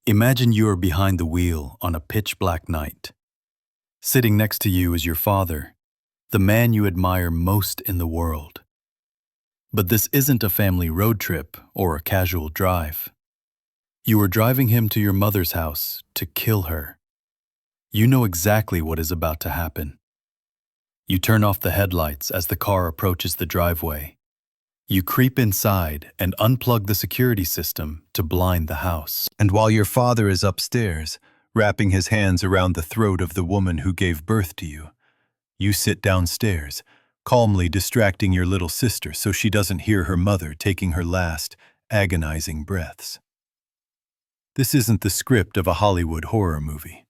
Imagine you are behind the wheel on a pitch-black night. Sitting next to you is your father, the man you admire most in the world. But this isn't a family road trip or a casual drive. You are driving him to your mother's house to kill her. You know exactly what is about to happen. You turn off the headlights as the car approaches the driveway. You creep inside and unplug the security system to blind the house. And while your father is upstairs, wrapping his hands around the throat of the woman who gave birth to you, you sit downstairs, calmly distracting your little sister so she doesn't hear her mother taking her last, agonizing breaths. This isn't the script of a Hollywood horror movie.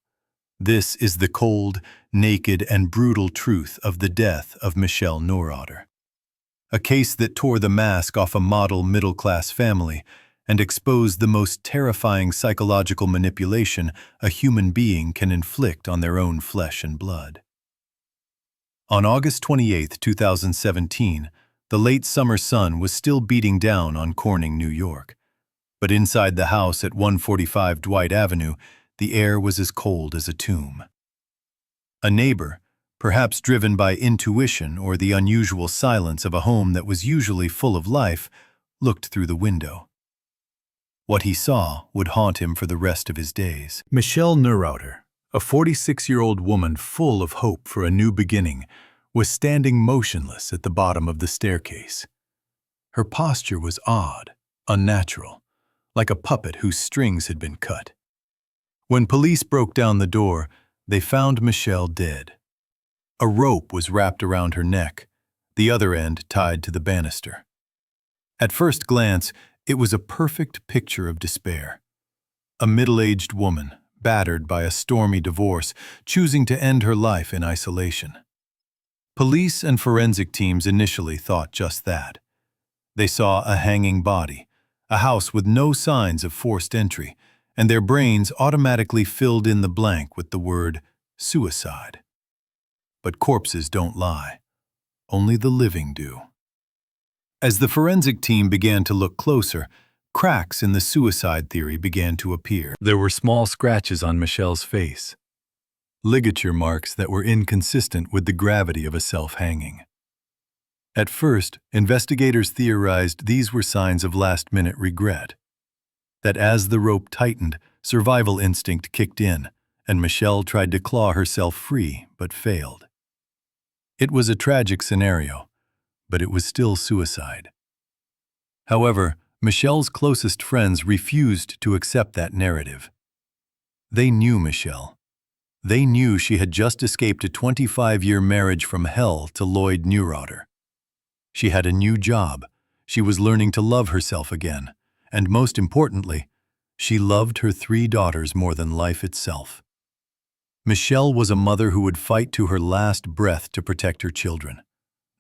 This is the cold, naked, and brutal truth of the death of Michele Neurauter. A case that tore the mask off a model middle-class family and exposed the most terrifying psychological manipulation a human being can inflict on their own flesh and blood. On August 28, 2017, the late summer sun was still beating down on Corning, New York. But inside the house at 145 Dwight Avenue, the air was as cold as a tomb. A neighbor, perhaps driven by intuition or the unusual silence of a home that was usually full of life, looked through the window. What he saw would haunt him for the rest of his days. Michele Neurauter, a 46-year-old woman full of hope for a new beginning, was standing motionless at the bottom of the staircase. Her posture was odd, unnatural, like a puppet whose strings had been cut. When police broke down the door, they found Michele dead. A rope was wrapped around her neck, the other end tied to the banister. At first glance, it was a perfect picture of despair. A middle-aged woman, battered by a stormy divorce, choosing to end her life in isolation. Police and forensic teams initially thought just that. They saw a hanging body, a house with no signs of forced entry, and their brains automatically filled in the blank with the word suicide. But corpses don't lie. Only the living do. As the forensic team began to look closer, cracks in the suicide theory began to appear. There were small scratches on Michele's face, ligature marks that were inconsistent with the gravity of a self-hanging. At first, investigators theorized these were signs of last-minute regret, that as the rope tightened, survival instinct kicked in, and Michele tried to claw herself free but failed. It was a tragic scenario, but it was still suicide. However, Michele's closest friends refused to accept that narrative. They knew Michele. They knew she had just escaped a 25-year marriage from hell to Dwight Neurauter. She had a new job, she was learning to love herself again, and most importantly, she loved her 3 daughters more than life itself. Michele was a mother who would fight to her last breath to protect her children,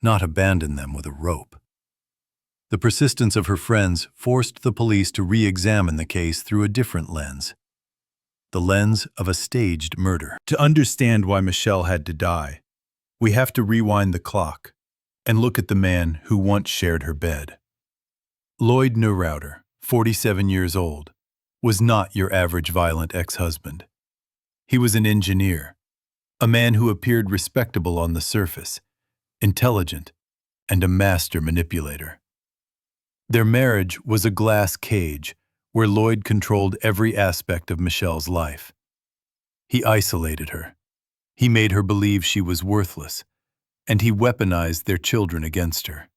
not abandon them with a rope. The persistence of her friends forced the police to re-examine the case through a different lens, the lens of a staged murder. To understand why Michele had to die, we have to rewind the clock and look at the man who once shared her bed. Dwight Neurauter, 47 years old, was not your average violent ex-husband. He was an engineer, a man who appeared respectable on the surface, intelligent, and a master manipulator. Their marriage was a glass cage where Dwight controlled every aspect of Michele's life. He isolated her. He made her believe she was worthless, and he weaponized their children against her.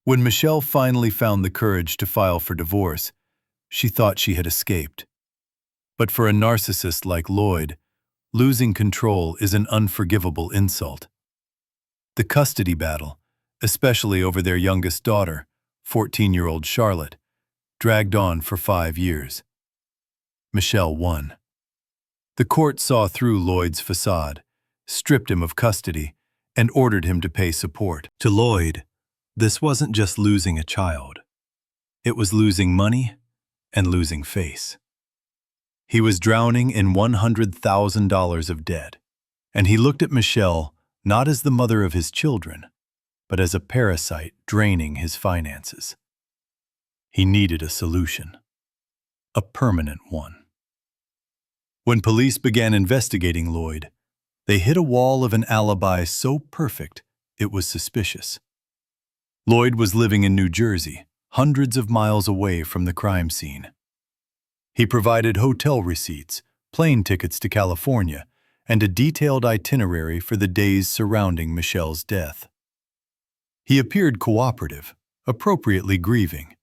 When Michele finally found the courage to file for divorce, she thought she had escaped. But for a narcissist like Dwight, losing control is an unforgivable insult. The custody battle, especially over their youngest daughter, 14-year-old Charlotte, dragged on for 5 years. Michele won. The court saw through Dwight's facade, stripped him of custody, and ordered him to pay support. To Dwight, this wasn't just losing a child. It was losing money and losing face. He was drowning in $100,000 of debt, and he looked at Michele not as the mother of his children, but as a parasite draining his finances. He needed a solution, a permanent one. When police began investigating Lloyd, they hit a wall of an alibi so perfect it was suspicious. Lloyd was living in New Jersey, hundreds of miles away from the crime scene. He provided hotel receipts, plane tickets to California, and a detailed itinerary for the days surrounding Michelle's death. He appeared cooperative, appropriately grieving,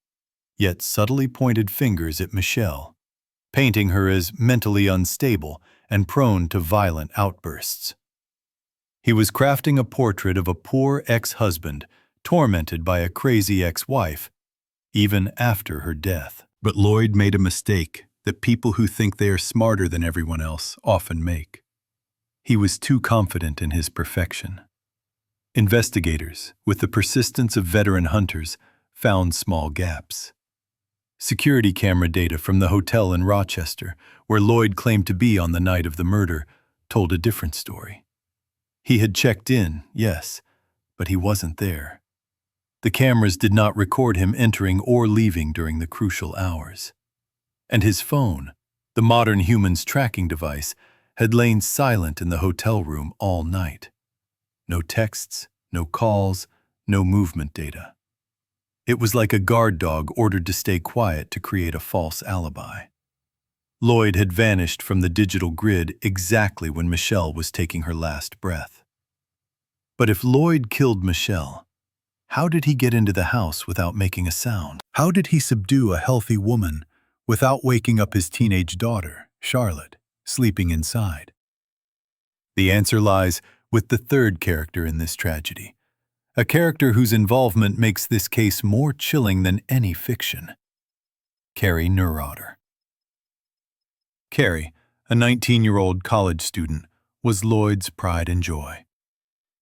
yet subtly pointed fingers at Michele, painting her as mentally unstable and prone to violent outbursts. He was crafting a portrait of a poor ex-husband tormented by a crazy ex-wife, even after her death. But Lloyd made a mistake that people who think they are smarter than everyone else often make. He was too confident in his perfection. Investigators, with the persistence of veteran hunters, found small gaps. Security camera data from the hotel in Rochester, where Lloyd claimed to be on the night of the murder, told a different story. He had checked in, yes, but he wasn't there. The cameras did not record him entering or leaving during the crucial hours. And his phone, the modern human's tracking device, had lain silent in the hotel room all night. No texts, no calls, no movement data. It was like a guard dog ordered to stay quiet to create a false alibi. Lloyd had vanished from the digital grid exactly when Michele was taking her last breath. But if Lloyd killed Michele, how did he get into the house without making a sound? How did he subdue a healthy woman without waking up his teenage daughter, Charlotte, sleeping inside? The answer lies with the third character in this tragedy, a character whose involvement makes this case more chilling than any fiction: Karrie Neurauter. Karrie, a 19-year-old college student, was Lloyd's pride and joy.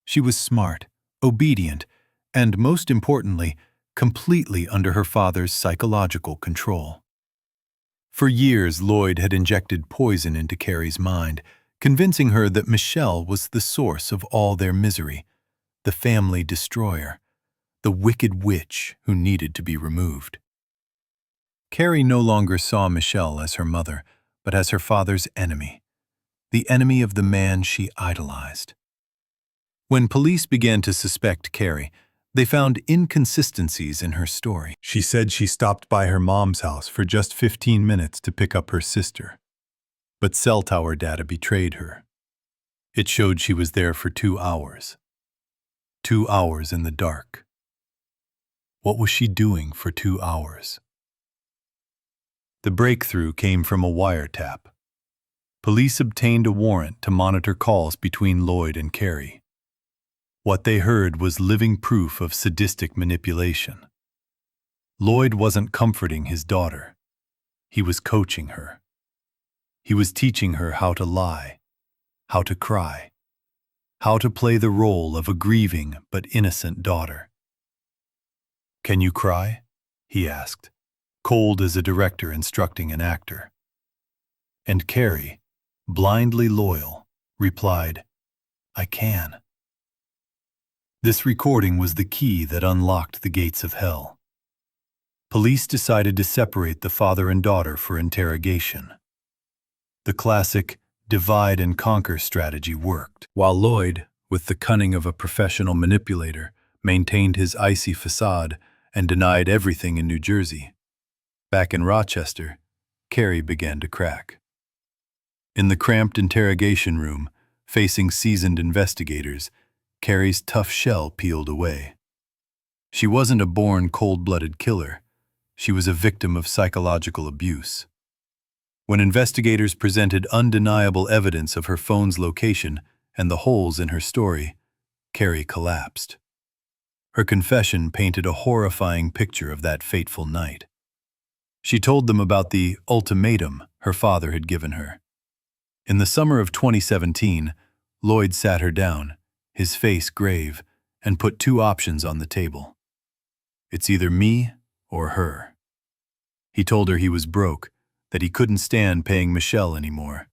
She was smart, obedient, and most importantly, completely under her father's psychological control. For years, Lloyd had injected poison into Karrie's mind, convincing her that Michele was the source of all their misery, the family destroyer, the wicked witch who needed to be removed. Karrie no longer saw Michele as her mother, but as her father's enemy, the enemy of the man she idolized. When police began to suspect Karrie, they found inconsistencies in her story. She said she stopped by her mom's house for just 15 minutes to pick up her sister. But cell tower data betrayed her. It showed she was there for 2 hours. 2 hours in the dark. What was she doing for 2 hours? The breakthrough came from a wiretap. Police obtained a warrant to monitor calls between Lloyd and Karrie. What they heard was living proof of sadistic manipulation. Lloyd wasn't comforting his daughter. He was coaching her. He was teaching her how to lie, how to cry, how to play the role of a grieving but innocent daughter. "Can you cry?" he asked, cold as a director instructing an actor. And Karrie, blindly loyal, replied, "I can." This recording was the key that unlocked the gates of hell. Police decided to separate the father and daughter for interrogation. The classic divide and conquer strategy worked. While Lloyd, with the cunning of a professional manipulator, maintained his icy facade and denied everything in New Jersey, back in Rochester, Karrie began to crack. In the cramped interrogation room, facing seasoned investigators, Karrie's tough shell peeled away. She wasn't a born cold-blooded killer. She was a victim of psychological abuse. When investigators presented undeniable evidence of her phone's location and the holes in her story, Karrie collapsed. Her confession painted a horrifying picture of that fateful night. She told them about the ultimatum her father had given her. In the summer of 2017, Lloyd sat her down, his face grave, and put 2 options on the table. "It's either me or her." He told her he was broke, that he couldn't stand paying Michele anymore.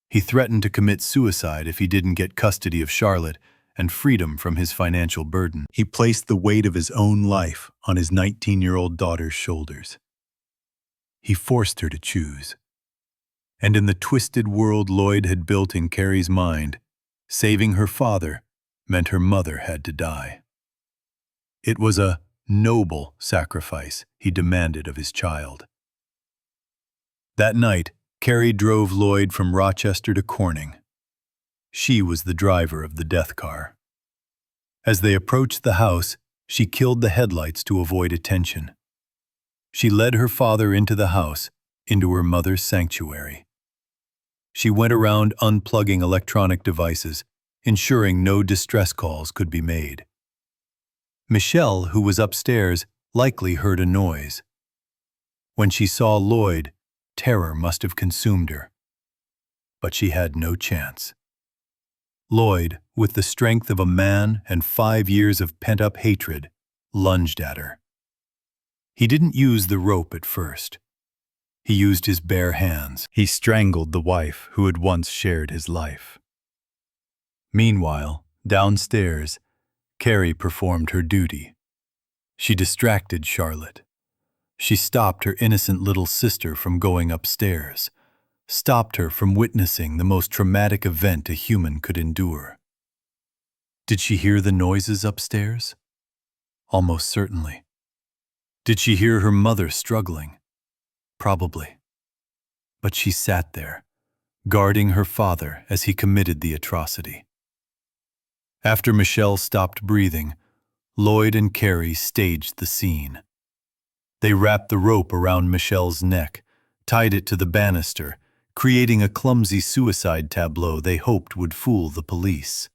He threatened to commit suicide if he didn't get custody of Charlotte and freedom from his financial burden. He placed the weight of his own life on his 19-year-old daughter's shoulders. He forced her to choose. And in the twisted world Lloyd had built in Karrie's mind, saving her father meant her mother had to die. It was a noble sacrifice he demanded of his child. That night, Karrie drove Lloyd from Rochester to Corning. She was the driver of the death car. As they approached the house, she killed the headlights to avoid attention. She led her father into the house, into her mother's sanctuary. She went around unplugging electronic devices, ensuring no distress calls could be made. Michele, who was upstairs, likely heard a noise. When she saw Lloyd, terror must have consumed her. But she had no chance. Lloyd, with the strength of a man and 5 years of pent-up hatred, lunged at her. He didn't use the rope at first. He used his bare hands. He strangled the wife who had once shared his life. Meanwhile, downstairs, Karrie performed her duty. She distracted Charlotte. She stopped her innocent little sister from going upstairs, stopped her from witnessing the most traumatic event a human could endure. Did she hear the noises upstairs? Almost certainly. Did she hear her mother struggling? Probably. But she sat there, guarding her father as he committed the atrocity. After Michele stopped breathing, Lloyd and Karrie staged the scene. They wrapped the rope around Michele's neck, tied it to the banister, creating a clumsy suicide tableau they hoped would fool the police.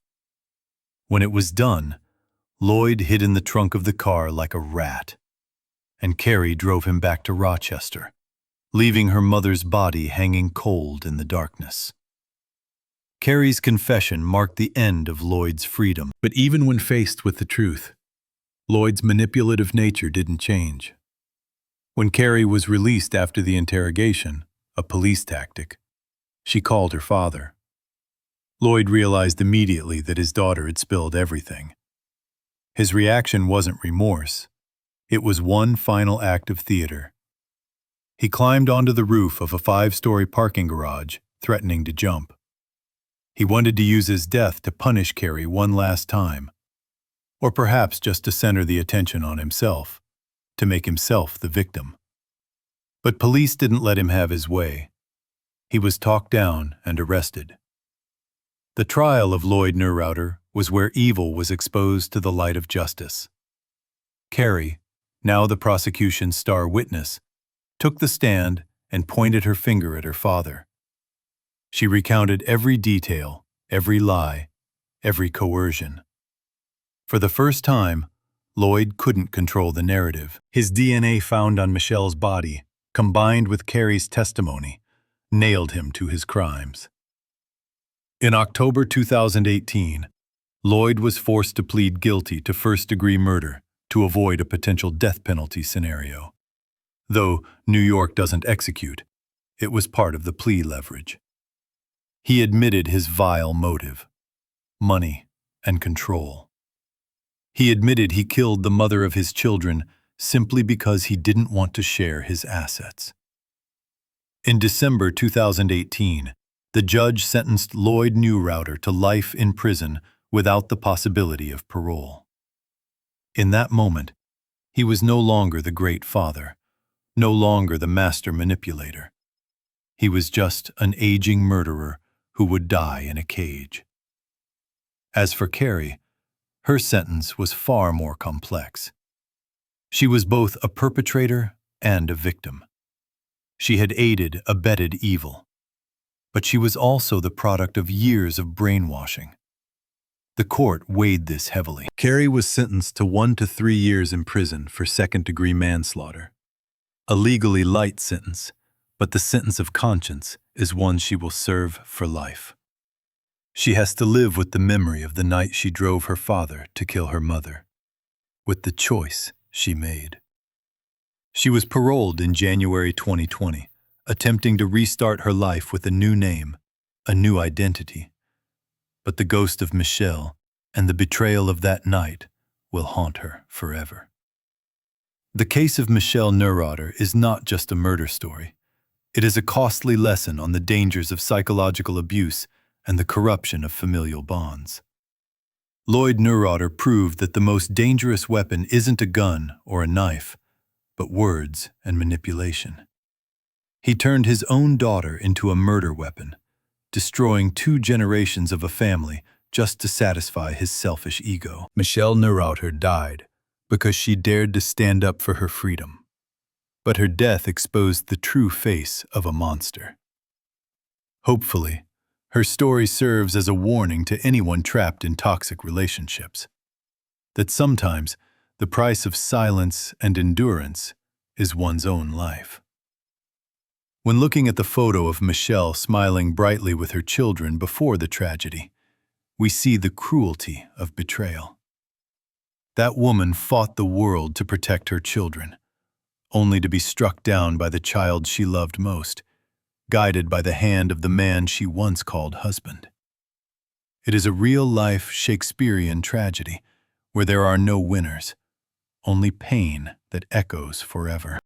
When it was done, Lloyd hid in the trunk of the car like a rat, and Karrie drove him back to Rochester, leaving her mother's body hanging cold in the darkness. Karrie's confession marked the end of Lloyd's freedom, but even when faced with the truth, Lloyd's manipulative nature didn't change. When Karrie was released after the interrogation, a police tactic, she called her father. Lloyd realized immediately that his daughter had spilled everything. His reaction wasn't remorse. It was one final act of theater. He climbed onto the roof of a 5-story parking garage, threatening to jump. He wanted to use his death to punish Karrie one last time, or perhaps just to center the attention on himself, to make himself the victim. But police didn't let him have his way. He was talked down and arrested. The trial of Lloyd Neurauter was where evil was exposed to the light of justice. Karrie, now the prosecution's star witness, took the stand and pointed her finger at her father. She recounted every detail, every lie, every coercion. For the first time, Lloyd couldn't control the narrative. His DNA found on Michele's body, combined with Karrie's testimony, nailed him to his crimes. In October 2018, Lloyd was forced to plead guilty to first-degree murder to avoid a potential death penalty scenario. Though New York doesn't execute, it was part of the plea leverage. He admitted his vile motive: money and control. He admitted he killed the mother of his children simply because he didn't want to share his assets. In December 2018, the judge sentenced Lloyd Neurauter to life in prison without the possibility of parole. In that moment, he was no longer the great father, no longer the master manipulator. He was just an aging murderer who would die in a cage. As for Karrie, her sentence was far more complex. She was both a perpetrator and a victim. She had abetted evil. But she was also the product of years of brainwashing. The court weighed this heavily. Karrie was sentenced to 1 to 3 years in prison for second-degree manslaughter. A legally light sentence, but the sentence of conscience is one she will serve for life. She has to live with the memory of the night she drove her father to kill her mother, with the choice she made. She was paroled in January 2020, attempting to restart her life with a new name, a new identity. But the ghost of Michele and the betrayal of that night will haunt her forever. The case of Michele Neurauter is not just a murder story. It is a costly lesson on the dangers of psychological abuse and the corruption of familial bonds. Dwight Neurauter proved that the most dangerous weapon isn't a gun or a knife, but words and manipulation. He turned his own daughter into a murder weapon, destroying 2 generations of a family just to satisfy his selfish ego. Michele Neurauter died because she dared to stand up for her freedom. But her death exposed the true face of a monster. Hopefully, her story serves as a warning to anyone trapped in toxic relationships, that sometimes the price of silence and endurance is one's own life. When looking at the photo of Michele smiling brightly with her children before the tragedy, we see the cruelty of betrayal. That woman fought the world to protect her children, only to be struck down by the child she loved most, guided by the hand of the man she once called husband. It is a real-life Shakespearean tragedy where there are no winners, only pain that echoes forever.